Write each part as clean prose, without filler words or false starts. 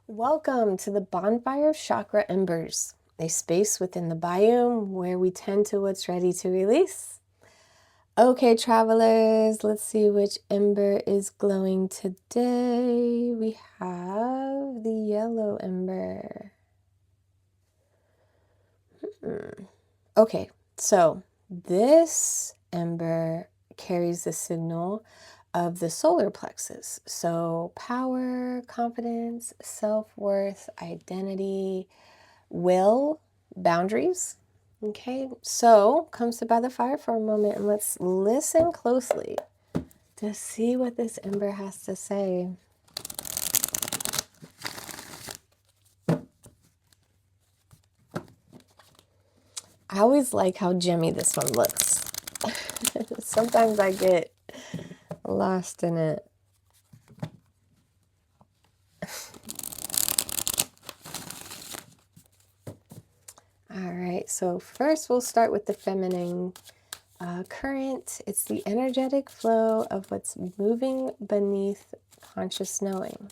Welcome to the Bonfire of Chakra Embers, a space within the biome where we tend to what's ready to release. Okay, travelers, let's see which ember is glowing today. We have the yellow ember. Okay, so this ember carries the signal of the solar plexus. So power, confidence, self-worth, identity, will, boundaries. Okay, so come sit by the fire for a moment and let's listen closely to see what this ember has to say. I always like how gemmy this one looks. Sometimes I get lost in it. All right, so first we'll start with the feminine current. It's the energetic flow of what's moving beneath conscious knowing.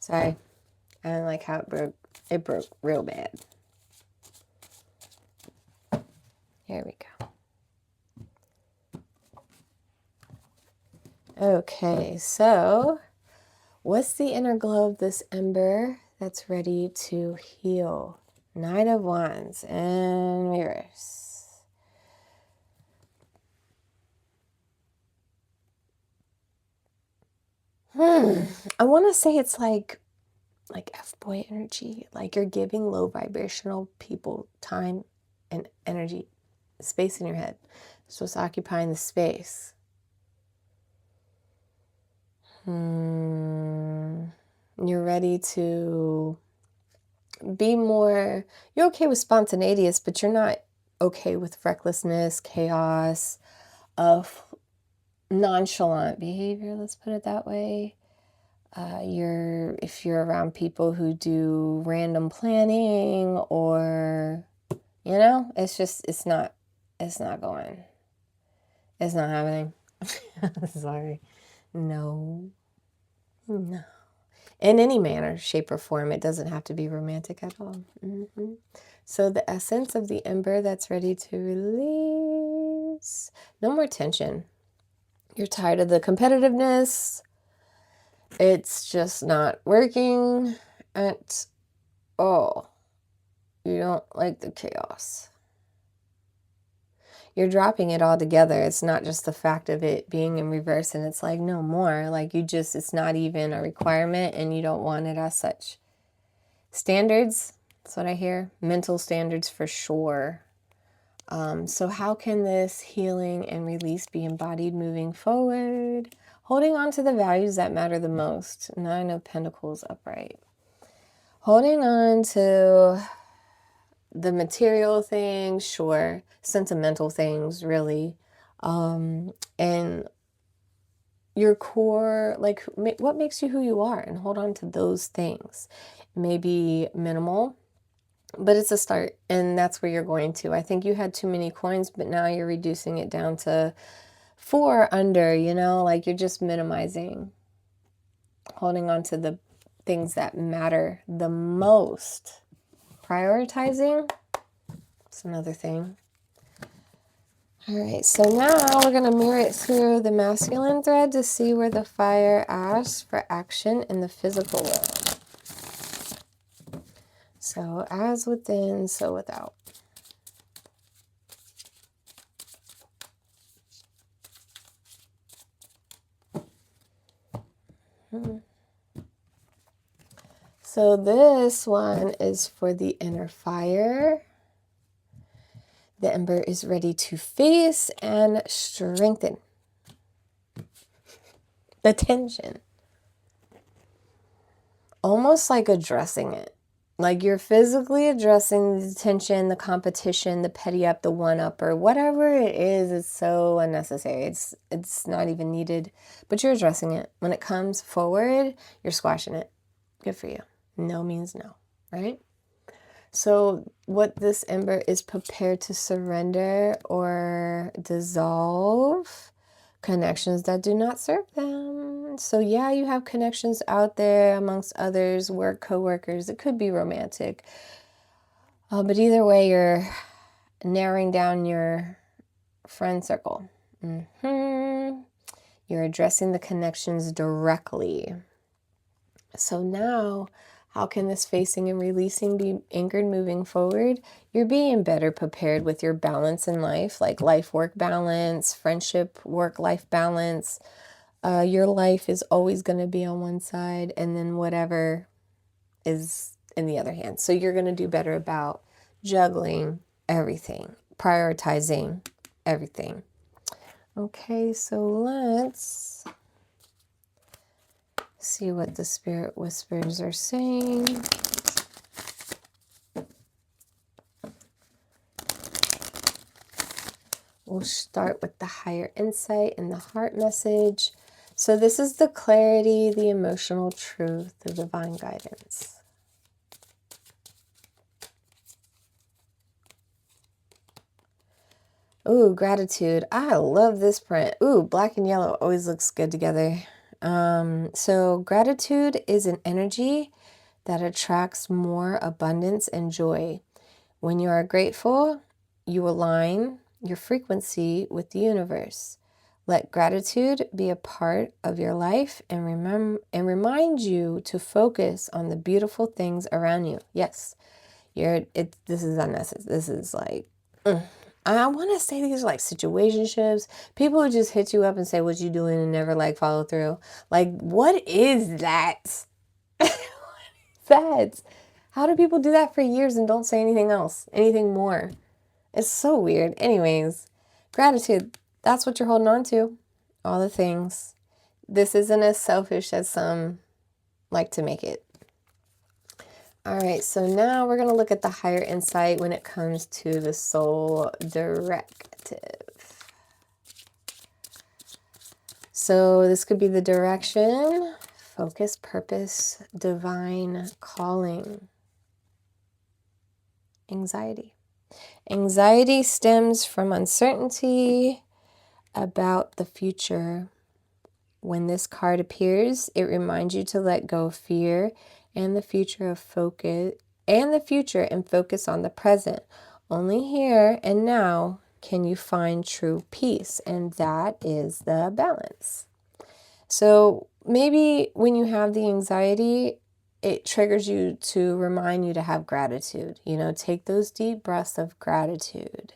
Sorry, I don't like how it broke. It broke real bad. Here we go. Okay, so what's the inner glow of this ember that's ready to heal? Knight of Wands and reverse. I want to say it's like F-boy energy. Like you're giving low vibrational people time and energy, space in your head. So it's occupying the space. You're ready to be more, you're okay with spontaneous, but you're not okay with recklessness, chaos, of nonchalant behavior, let's put it that way. If you're around people who do random planning or, you know, it's not going. It's not happening. Sorry. No. In any manner, shape, or form. It doesn't have to be romantic at all. So the essence of the ember that's ready to release. No more tension. You're tired of the competitiveness. It's just not working at all. You don't like the chaos. You're dropping it all together. It's not just the fact of it being in reverse and it's like no more. Like it's not even a requirement and you don't want it as such. Standards, that's what I hear. Mental standards for sure. So how can this healing and release be embodied moving forward? Holding on to the values that matter the most. Nine of Pentacles upright. Holding on to the material things, sure. Sentimental things, really. And your core, like what makes you who you are, and hold on to those things. Maybe minimal, but it's a start, and that's where you're going to. I think you had too many coins, but now you're reducing it down to 4 under, you know, like you're just minimizing. Holding on to the things that matter the most. Prioritizing, that's another thing. All right, so now we're going to mirror it through the masculine thread to see where the fire asks for action in the physical world. So as within, so without. So this one is for the inner fire. The ember is ready to face and strengthen the tension. Almost like addressing it. Like you're physically addressing the tension, the competition, the petty up, the one up, or whatever it is. It's so unnecessary. It's not even needed, but you're addressing it. When it comes forward, you're squashing it. Good for you. No means no, right? So what this ember is prepared to surrender or dissolve connections that do not serve them. So yeah, you have connections out there amongst others, work, co-workers. It could be romantic. But either way, you're narrowing down your friend circle. You're addressing the connections directly. So now, how can this facing and releasing be anchored moving forward? You're being better prepared with your balance in life, like life-work balance, friendship, work-life balance. Your life is always going to be on one side, and then whatever is in the other hand. So you're going to do better about juggling everything, prioritizing everything. Okay, so let's see what the spirit whispers are saying. We'll start with the higher insight and the heart message. So this is the clarity, the emotional truth, the divine guidance. Ooh, gratitude. I love this print. Ooh, black and yellow always looks good together. So gratitude is an energy that attracts more abundance and joy. When you are grateful, you align your frequency with the universe. Let gratitude be a part of your life and remind you to focus on the beautiful things around you. Yes, this is unnecessary. This is like, I want to say these are like situationships. People who just hit you up and say what you doing and never like follow through. Like, what is that? What is that? How do people do that for years and don't say anything else, anything more? It's so weird. Anyways, gratitude. That's what you're holding on to. All the things. This isn't as selfish as some like to make it. All right, so now we're going to look at the higher insight when it comes to the soul directive. So this could be the direction, focus, purpose, divine calling. Anxiety. Anxiety stems from uncertainty about the future. When this card appears, it reminds you to let go of fear and the future and focus on the present. Only here and now can you find true peace, and that is the balance. So maybe when you have the anxiety, it triggers you to remind you to have gratitude. You know, take those deep breaths of gratitude.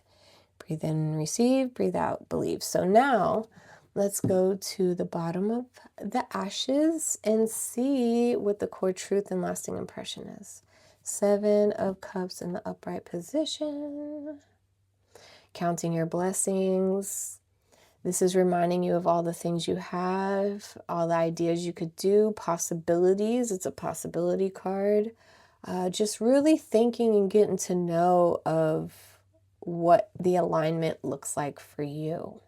Breathe in, receive, breathe out, believe. So now let's go to the bottom of the ashes and see what the core truth and lasting impression is. 7 of Cups in the upright position. Counting your blessings. This is reminding you of all the things you have, all the ideas you could do, possibilities. It's a possibility card. Just really thinking and getting to know of what the alignment looks like for you.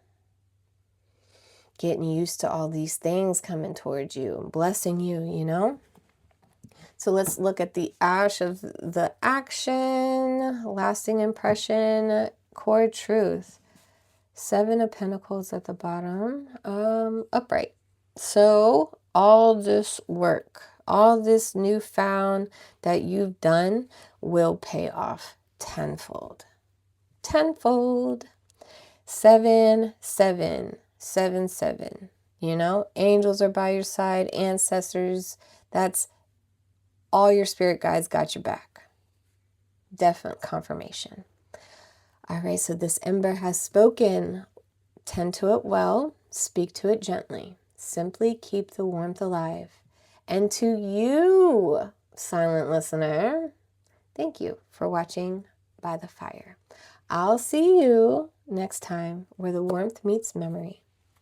Getting used to all these things coming towards you and blessing you, you know? So let's look at the ash of the action, lasting impression, core truth. 7 of Pentacles at the bottom, upright. So all this work, all this newfound that you've done will pay off tenfold. Tenfold. 7, 7. 7, 7. You know, angels are by your side, ancestors. That's all your spirit guides got your back. Definite confirmation. All right, so this ember has spoken. Tend to it well. Speak to it gently. Simply keep the warmth alive. And to you, silent listener, thank you for watching By the Fire. I'll see you next time where the warmth meets memory.